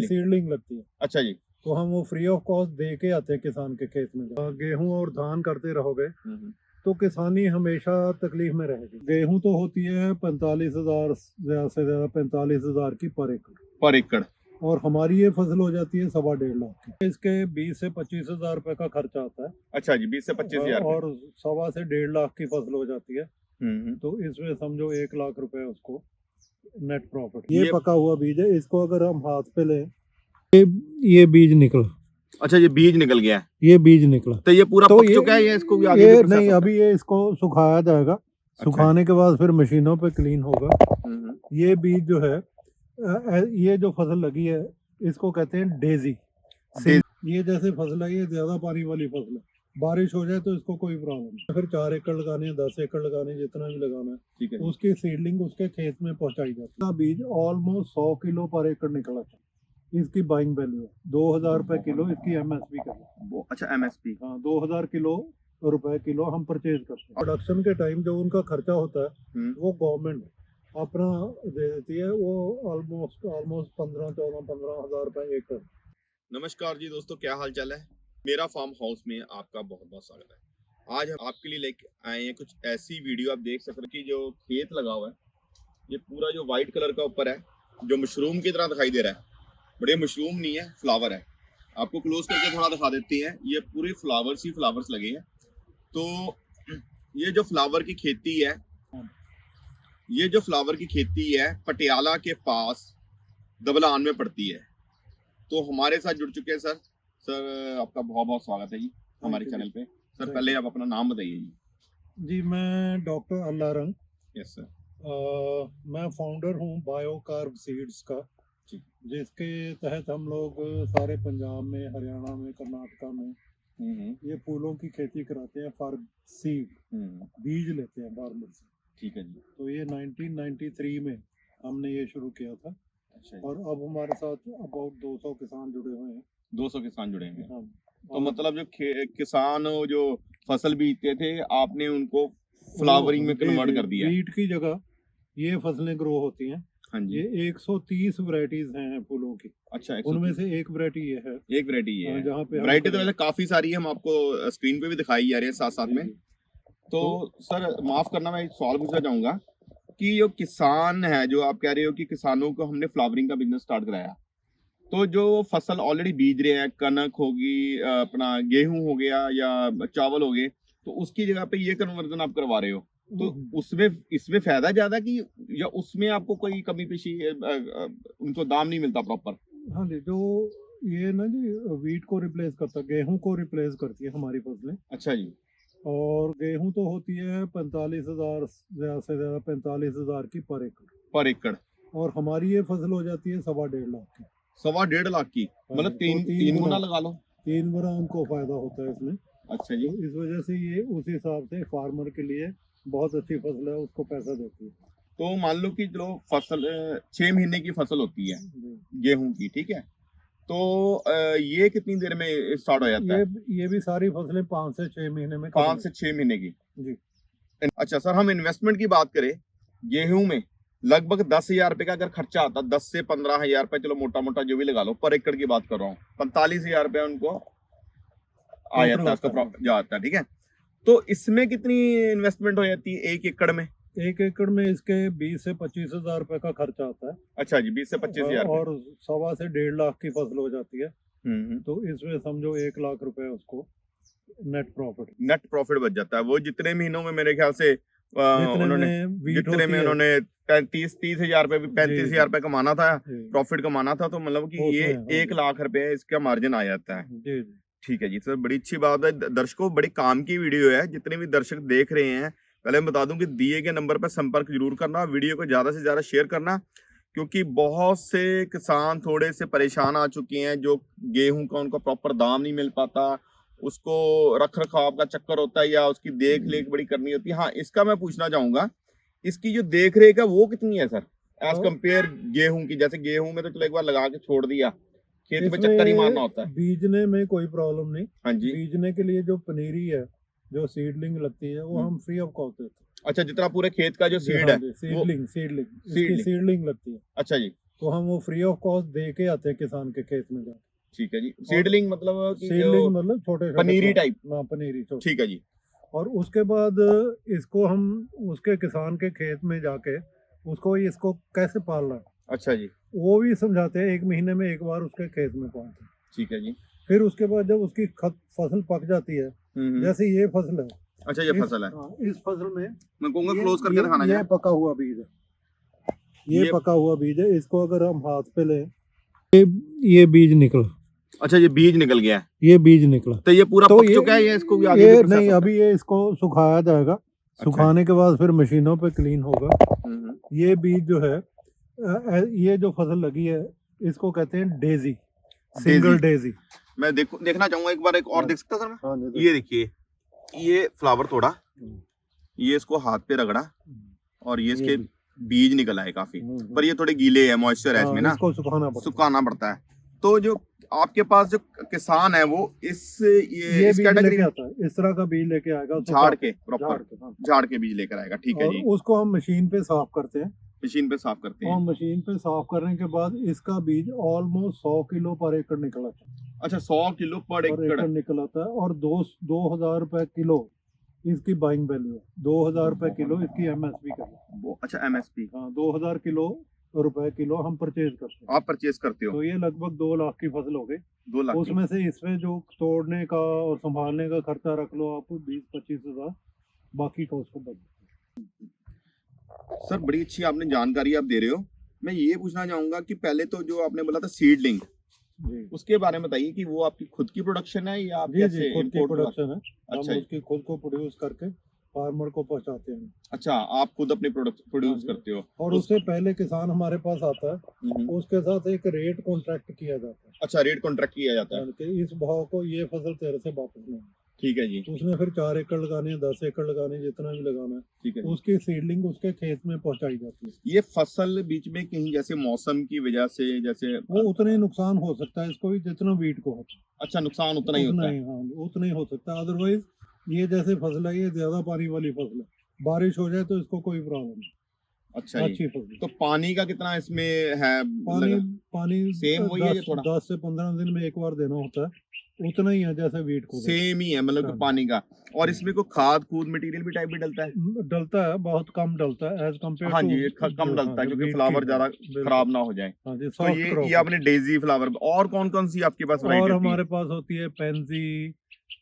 Seedling लगती है। अच्छा जी। तो हम वो फ्री ऑफ कॉस्ट दे के आते हैं किसान के खेत में। गेहूं और धान करते रहोगे तो किसानी हमेशा तकलीफ में रहेगी। गेहूं तो होती है 45,000 ज्यादा से ज्यादा 45,000 की पर एकड़, और हमारी ये फसल हो जाती है 1.5 लाख की। इसके 20 से 25,000 रुपए का खर्चा आता है। अच्छा जी, 20 से 25,000 और 1.25 से 1.5 लाख की फसल हो जाती है। तो इसमें समझो 1 लाख रुपए उसको नेट प्रॉफिट। ये पका हुआ बीज है, इसको अगर हम हाथ पे लें, ये बीज निकला। अच्छा, ये बीज निकल गया है, ये बीज निकला। तो ये पूरा पक चुका है या इसको भी आगे ये नहीं, अभी ये इसको सुखाया जाएगा। सुखाने के बाद फिर मशीनों पे क्लीन होगा। ये बीज जो है, ये जो फसल लगी है इसको कहते हैं डेजी। ये जैसे फसल है, ये ज्यादा पानी वाली फसल है। बारिश हो जाए तो इसको कोई प्रॉब्लम नहीं। फिर 4 एकड़ लगाने, 10 एकड़ लगाने, जितना भी लगाना है, ठीक है, उसकी सीडलिंग उसके खेत में पहुंचाई जाती है। बीज ऑलमोस्ट 100 किलो पर एकड़ निकला था। इसकी बाइंग वैल्यू है 2,000 रुपए किलो। इसकी एमएसपी का। अच्छा, एमएसपी, हाँ, 2,000 रुपए किलो हम परचेज करते हैं। प्रोडक्शन के टाइम जो उनका खर्चा होता है वो गवर्नमेंट अपना दे देती है। वो ऑलमोस्ट 15,000 रुपए एकड़। नमस्कार जी दोस्तों, क्या हाल चाल है। मेरा फार्म हाउस में आपका बहुत बहुत स्वागत है। आज हम आपके लिए लेके आए हैं कुछ ऐसी वीडियो। आप देख सकते हैं कि जो खेत लगा हुआ है, ये पूरा जो व्हाइट कलर का ऊपर है, जो मशरूम की तरह दिखाई दे रहा है, बट ये मशरूम नहीं है, फ्लावर है। आपको क्लोज करके थोड़ा दिखा देते हैं। ये पूरे फ्लावर्स ही फ्लावर्स लगे हैं। तो ये जो फ्लावर की खेती है, ये जो फ्लावर की खेती है पटियाला के पास दबलान में पड़ती है। तो हमारे साथ जुड़ चुके हैं सर। आपका बहुत बहुत स्वागत है जी हमारे चैनल पे। सर पहले आप अपना नाम बताइए जी। जी, मैं डॉक्टर अल्लाह रंग। Yes sir. मैं फाउंडर हूँ बायोकार्ब सीड्स का, जिसके तहत हम लोग सारे पंजाब में, हरियाणा में, कर्नाटका में ये फूलों की खेती कराते हैं फॉर सीड। बीज लेते हैं फार्मर से। ठीक है जी। तो ये 1993 में हमने ये शुरू किया था। अच्छा। और अब हमारे साथ अबाउट 200 किसान जुड़े हुए हैं। 200 किसान जुड़े हैं। हाँ। तो मतलब जो किसान जो फसल बीजते थे, आपने उनको फ्लावरिंग में कन्वर्ट कर दिया। बीट की जगह ये फसलें ग्रो होती हैं। हाँ जी। ये 130 वैरायटीज हैं फूलों की। अच्छा, उनमें से एक वैरायटी ये है। एक वैरायटी ये है। जहाँ पे वैरायटी तो वैसे काफी सारी है, हम आपको स्क्रीन पे भी दिखाई जा रही है साथ साथ में। तो सर माफ करना, मैं एक सवाल पूछना चाहूंगा कि जो किसान है, जो आप कह रहे हो कि किसानों को हमने फ्लावरिंग का बिजनेस स्टार्ट कराया, तो जो फसल ऑलरेडी बीज रहे हैं, कनक होगी, अपना गेहूं हो गया या चावल हो गए, तो उसकी जगह पे ये कन्वर्जन आप करवा रहे हो, तो उसमें इसमें फायदा ज्यादा कि या उसमें आपको कोई कमी पेशी, उनको दाम नहीं मिलता प्रॉपर? हाँ जी, जो ये ना जी वीट को रिप्लेस करता है, गेहूं को रिप्लेस करती है हमारी फसलें। अच्छा जी। और गेहूं तो होती है 45,000 ज्यादा से ज्यादा 45,000 की पर एकड़, और हमारी ये फसल हो जाती है 1.25 लाख की। 1.25 लाख की, मतलब तीन गुना लगा लो। 3 गुना उनको फायदा होता है इसमें। अच्छा जी। तो इस वजह से ये उस हिसाब से फार्मर के लिए बहुत अच्छी फसल है, उसको पैसा देती है। तो मान लो कि जो फसल 6 महीने की फसल होती है गेहूं की, ठीक है, तो ये कितनी देर में स्टार्ट हो जाता है? ये भी सारी फसलें 5 से 6 महीने में। 5 से 6 महीने की जी। अच्छा सर, हम इन्वेस्टमेंट की बात करें, गेहूं में लगभग 10,000 रुपए का अगर खर्चा आता, 10 से 15,000 रुपए, चलो मोटा मोटा जो भी लगा लो, पर एकड़ की बात कर रहा हूँ, 45,000 रुपए उनको आ जाता है, उसका जाता है, ठीक है। तो इसमें कितनी इन्वेस्टमेंट हो जाती है एक एकड़ में? एक एकड़ में इसके 20 से 25,000 रुपए का खर्चा आता है। अच्छा जी, 20 से 25,000, और 1.25 से 1.5 लाख की फसल हो जाती है। तो इसमें समझो 1 लाख रुपए उसको नेट प्रॉफिट बच जाता है। वो जितने महीनों में मेरे ख्याल से जितने में उन्होंने 30,000 रुपए, 35,000 रुपए कमाना था, प्रॉफिट कमाना था, तो मतलब कि ये 1 लाख रुपए इसका मार्जिन आ जाता है। ठीक है जी सर, बड़ी अच्छी बात है। दर्शकों, बड़ी काम की वीडियो है। जितने भी दर्शक देख रहे हैं, पहले मैं बता दूं कि दिए गए नंबर पर संपर्क जरूर करना, वीडियो को ज्यादा से ज्यादा शेयर करना, क्योंकि बहुत से किसान थोड़े से परेशान आ चुके हैं। जो गेहूं का उनको प्रॉपर दाम नहीं मिल पाता, उसको रख रखाव का चक्कर होता है, या उसकी देख रेख बड़ी करनी होती है। हाँ, इसका मैं पूछना चाहूंगा, इसकी जो देख रेख है वो कितनी है सर एज कम्पेयर गेहूं की? जैसे गेहूं में तो चलो एक बार लगा के छोड़ दिया, खेत में चक्कर ही मारना होता है। बीजने में कोई प्रॉब्लम नहीं। हाँ जी। बीजने के लिए जो पनीरी है, जो सीडलिंग लगती है, वो हम फ्री ऑफ कॉस्ट देते हैं। अच्छा, जितना पूरे खेत का जो सीड है, सीडलिंग लगती है। अच्छा जी। तो हम वो फ्री ऑफ कॉस्ट दे के आते हैं किसान के खेत में जाके। ठीक है जी। सीडलिंग मतलब कि सीडलिंग जो मतलब छोटे पनीरी टाइप। हाँ, पनीरी छोटे। ठीक है जी। और उसके बाद इसको हम उसके किसान के खेत में जाके इसको कैसे पालना है अच्छा जी। वो भी समझाते हैं। 1 महीने में एक बार उसके खेत में पहुंचते हैं। ठीक है जी। फिर उसके बाद जब उसकी फसल पक जाती है, जैसे ये फसल है। अच्छा ये फसल है। हाँ, इस फसल में मैं कहूँगा क्लोज करके दिखाना ये जरा। पका हुआ बीज है। ये पका हुआ बीज है। इसको अगर हम हाथ पे लें, ये बीज निकला। अच्छा ये बीज निकल गया है। ये बीज निकला तो ये पूरा तो पक चुका है या इसको भी आगे भी ये प्रोसेस नहीं, होता है? अभी ये इसको सुखाया जाएगा। सुखाने के बाद फिर मशीनों पे क्लीन होगा। ये बीज जो है, ये जो फसल लगी है इसको कहते हैं डेजी, सिंगल डेजी। मैं देखना चाहूंगा एक बार, एक और हाँ। देख सकता सर मैं? हाँ, ये देखिए, ये फ्लावर तोड़ा, ये इसको हाथ पे रगड़ा और ये इसके बीज निकल आए काफी, पर ये थोड़े गीले है, मॉइस्चर है इसमें ना, इसको सुखाना पड़ता है। तो जो आपके पास जो किसान है वो ये इस कैटेगरी में आता है, इस तरह का बीज लेके आएगा, झाड़ के प्रॉपर हाँ। झाड़ के बीज लेकर आएगा। ठीक है जी। उसको हम मशीन पे साफ करते हैं। मशीन पे साफ करते हैं। और मशीन पे साफ करने के बाद इसका बीज ऑलमोस्ट 100 किलो पर एकड़ निकला था। अच्छा 100 किलो पर एकड़ निकला था। और 2000 रुपए किलो इसकी बाइंग वैल्यू है। 2000 रुपए किलो इसकी एमएसपी का है। अच्छा एमएसपी। हाँ, 2000 रुपए किलो हम परचेज करते हैं। आप परचेज करते हो? तो ये लगभग 2 लाख की फसल हो गई। 2 लाख उसमें से इसमें जो तोड़ने का और संभालने का खर्चा रख लो आप 20-25 हजार, बाकी का उसको बच। सर बड़ी अच्छी आपने जानकारी आप दे रहे हो। मैं ये पूछना चाहूंगा कि पहले तो जो आपने बोला था सीडलिंग, उसके बारे में बताइए कि वो आपकी खुद की प्रोडक्शन है या आप कैसे खुद की प्रोडक्शन है। अच्छा, हम उसकी खुद को प्रोड्यूस करके फार्मर को पहुंचाते हैं। अच्छा आप खुद अपनी प्रोडक्ट प्रोड्यूस करते हो? और उससे पहले किसान हमारे पास आता है, उसके साथ एक रेट कॉन्ट्रैक्ट किया जाता है। अच्छा रेट कॉन्ट्रैक्ट किया जाता है कि इस भाव को ये फसल तेरे से वापस नहीं। ठीक है जी। उसने फिर 4 एकड़ लगाने, 10 एकड़ लगाने, जितना भी लगाना है, ठीक है, उसकी सीडलिंग उसके खेत में पहुंचाई जाती है। ये फसल बीच में कहीं जैसे मौसम की वजह से जैसे वो उतना ही नुकसान हो सकता है इसको भी जितना वीट को होता है। अच्छा नुकसान उतना ही होता है। हाँ, उतना ही हो सकता है। अदरवाइज ये जैसे फसल है, ये ज्यादा पानी वाली फसल है, बारिश हो जाए तो इसको कोई प्रॉब्लम नहीं। अच्छा अच्छी फसल। तो पानी का कितना इसमें है? पानी सेम वही है, थोड़ा 10 से 15 दिन में एक बार देना होता है। उतना ही है जैसे वीट को। सेम ही है मतलब कि पानी का। और इसमें कोई खाद कूद मटेरियल भी टाइप भी डलता है? डलता है, बहुत कम डलता है एज कम्पेयर। हाँ जी, कम डलता है क्योंकि फ्लावर ज्यादा खराब ना हो जाए। हाँ जी, तो ये आपने डेजी फ्लावर। और कौन कौन सी आपके पास और हमारे पास होती है पेंजी,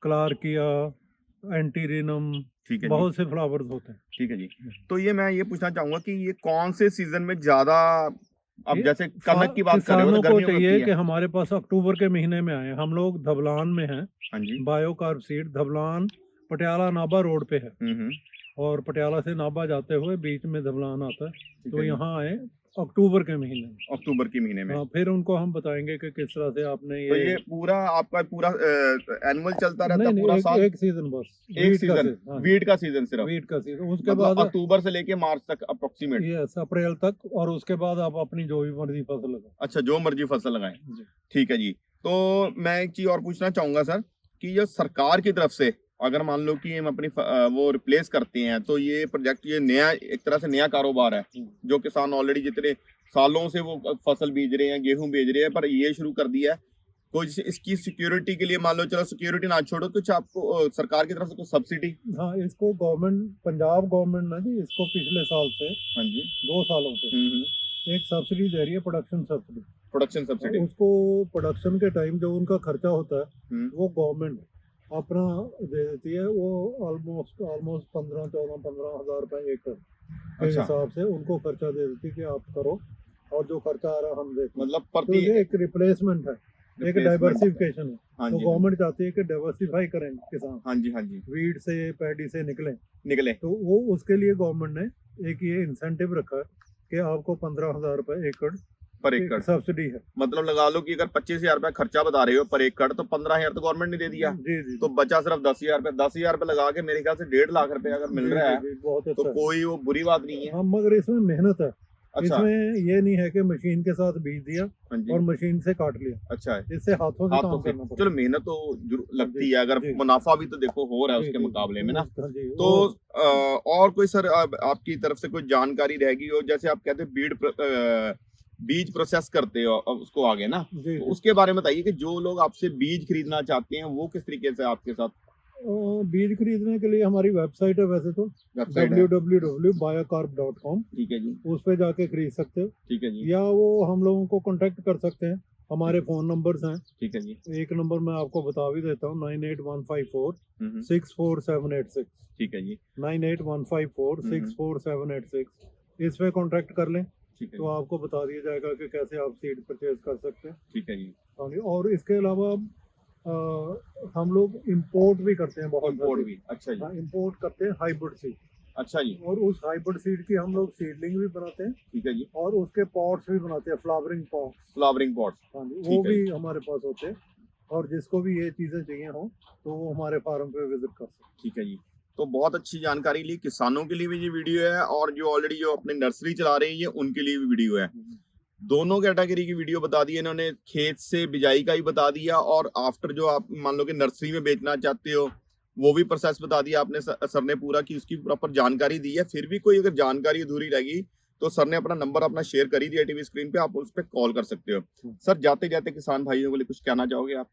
क्लार्किया, एंटीरिनम। ठीक है, बहुत से फ्लावर्स होते हैं। ठीक है जी। तो ये मैं ये पूछना चाहूंगा कि ये कौन से सीजन में ज्यादा, अब जैसे कनक की बात कर रहे हो तो को चाहिए कि हमारे पास अक्टूबर के महीने में आए। हम लोग धबलान में हैं। हाँ जी। बायोकार्ब सीड धबलान पटियाला नाभा रोड पे है। और पटियाला से नाभा जाते हुए बीच में धबलान आता है। तो यहाँ आए अक्टूबर के महीने में। अक्टूबर के महीने में। फिर उनको हम बताएंगे कि किस तरह से आपने तो ये पूरा आपका पूरा एनुअल चलता रहता है पूरा साल? एक सीजन बस। एक सीजन वीट का सीजन सिर्फ? वीट का सीजन। उसके मतलब बाद अक्टूबर से लेके मार्च तक अप्रोक्सीमेट? यस, अप्रैल तक। और उसके बाद आप अपनी जो भी मर्जी फसल लगाएं। अच्छा जो मर्जी फसल लगाएं। ठीक है जी। तो मैं एक चीज और पूछना चाहूंगा सर कि जो सरकार की तरफ से अगर मान लो कि हम अपनी वो रिप्लेस करते हैं तो ये प्रोजेक्ट, ये नया एक तरह से नया कारोबार है जो किसान ऑलरेडी जितने सालों से वो फसल बीज रहे हैं, गेहूं बेच रहे हैं, पर ये शुरू कर दिया है। कुछ इसकी सिक्योरिटी के लिए मान लो, चलो सिक्योरिटी ना छोड़ो, कुछ आपको सरकार की तरफ से कुछ सब्सिडी? हाँ, इसको गवर्नमेंट, पंजाब गवर्नमेंट ना जी, इसको पिछले साल से, हाँ जी 2 सालों से एक सब्सिडी दे रही है, प्रोडक्शन सब्सिडी। Production subsidy. उसको प्रोडक्शन के टाइम जो उनका खर्चा होता है वो गवर्नमेंट अपना दे देती है। वो ऑलमोस्ट 15 हजार रुपए एकड़ के हिसाब से उनको खर्चा दे देती है कि आप करो, और जो खर्चा आ रहा है हम देखें। मतलब तो ये एक रिप्लेसमेंट है, एक डाइवर्सिफिकेशन है। तो गवर्नमेंट चाहती है कि डाइवर्सिफाई करें किसान। हाँ जी, हाँ जी। वीट से, पैडी से निकले। तो वो उसके लिए गवर्नमेंट ने एक ये इंसेंटिव रखा है कि आपको 15,000 रुपए एकड़ पर एकड़ सब्सिडी है। मतलब लगा लो कि अगर 25,000 रुपए खर्चा बता रहे हो पर एकड़, तो 15,000 तो गवर्नमेंट ने दे दिया। जी। तो बचा सिर्फ 10,000 रुपए। 10,000 रुपए लगा के मेरे ख्याल से 1.5 लाख रुपए अगर मिल रहा है तो कोई वो बुरी बात नहीं है। हाँ, मगर इसमें मेहनत है। अच्छा। इसमें ये नहीं है कि मशीन के साथ बीज दिया और मशीन से काट लिया। अच्छा है, इससे हाथों से काम करना पड़ता है। चलो मेहनत तो लगती है, अगर मुनाफा भी तो देखो हो रहा है उसके मुकाबले में ना। तो और कोई सर आपकी तरफ से कोई जानकारी रहेगी? और जैसे आप कहते हैं बीज प्रोसेस करते हो अब उसको आगे ना, जी तो उसके बारे में बताइए कि जो लोग आपसे बीज खरीदना चाहते हैं वो किस तरीके से आपके साथ बीज खरीदने के लिए हमारी वेबसाइट है वैसे तो वेबसाइट है? www.biocarb.com, ठीक है जी, उस पे जाके खरीद सकते हो, ठीक है जी, या वो हम लोगों को कांटेक्ट कर सकते हैं। हमारे ठीक फ़ोन नंबर्स हैं, ठीक है जी। एक नंबर मैं आपको बता भी देता हूँ, 98154 हम्म, 64786, ठीक है जी। 98154 64786। इस पे कांटेक्ट कर लें ठीक है तो जी, आपको बता दिया जाएगा कि कैसे आप सीड परचेज कर सकते हैं। ठीक है जी। हाँ जी, और इसके अलावा हम लोग इंपोर्ट भी करते हैं बहुत इम्पोर्ट सारी। भी, अच्छा जी, हाँ, इंपोर्ट करते हैं हाइब्रिड सीड, अच्छा जी, और उस हाइब्रिड सीड की हम लोग सीडलिंग भी बनाते हैं, ठीक है जी। और उसके पॉट्स भी बनाते हैं, फ्लावरिंग पॉट्स। फ्लावरिंग पॉट्स, हाँ जी, वो ठीक है भी जी। हमारे पास होते हैं, और जिसको भी ये चीज़ें चाहिए हों तो वो हमारे फार्म पे विजिट कर सकते हैं। ठीक है जी। तो बहुत अच्छी जानकारी ली, किसानों के लिए भी ये वीडियो है और जो ऑलरेडी जो अपने नर्सरी चला रहे हैं ये उनके लिए भी वीडियो है। दोनों कैटेगरी की वीडियो बता दी इन्होंने, खेत से बिजाई का ही बता दिया और आफ्टर जो आप मान लो कि नर्सरी में बेचना चाहते हो वो भी प्रोसेस बता दिया आपने, सर ने पूरा की उसकी प्रॉपर जानकारी दी है। फिर भी कोई अगर जानकारी अधूरी रहेगी तो सर ने अपना नंबर अपना शेयर कर ही दिया टीवी स्क्रीन पे, आप उस पर कॉल कर सकते हो। सर जाते जाते किसान भाइयों के लिए कुछ कहना चाहोगे आप?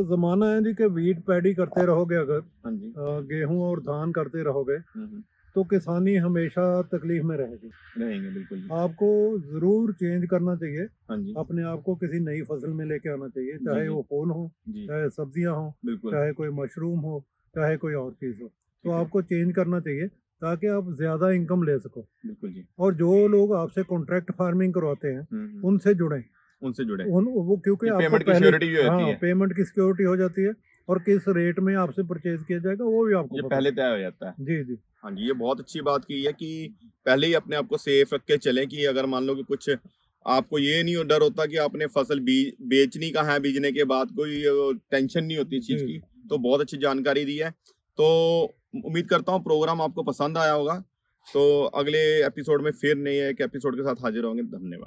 ज़माना है जी कि वीट पैडी करते रहोगे अगर, हाँ जी। गेहूं और धान करते रहोगे, हम्म, तो किसानी हमेशा तकलीफ में रहेगी। रहेंगे बिल्कुल जी। आपको ज़रूर चेंज करना चाहिए, हाँ जी, अपने आप को किसी नई फसल में लेके आना चाहिए, जी चाहे जी वो फूल हो, जी, चाहे सब्जियां हो, बिल्कुल, चाहे कोई मशरूम हो, चाहे कोई और चीज़ हो। तो ठीक है, आपको चेंज करना चाहिए ताकि आप ज़्यादा इनकम ले सको। बिल्कुल जी। और जो लोग आपसे कॉन्ट्रैक्ट फार्मिंग करवाते हैं, हम्म, उनसे जुड़ें। उनसे जुड़े, उन वो क्योंकि ये आपको पेमेंट की पहले, श्योरिटी जो होती हाँ, है पेमेंट की सिक्योरिटी हो जाती है, और किस रेट में आपसे परचेज किया जाएगा वो भी आपको ये पता पहले है। तय हो जाता है। जी जी। हाँ जी, ये बहुत अच्छी बात की है कि पहले ही अपने आप को सेफ रख के चलें कि अगर मान लो कि कुछ आपको ये नहीं डर होता कि आपने फसल बेचनी का है, बीजने के बाद कोई टेंशन नहीं होती इस चीज जी की। जी। तो बहुत अच्छी जानकारी दी है। तो उम्मीद करता हूँ प्रोग्राम आपको पसंद आया होगा। तो अगले एपिसोड में फिर नए एक एपिसोड के साथ हाजिर होंगे। धन्यवाद।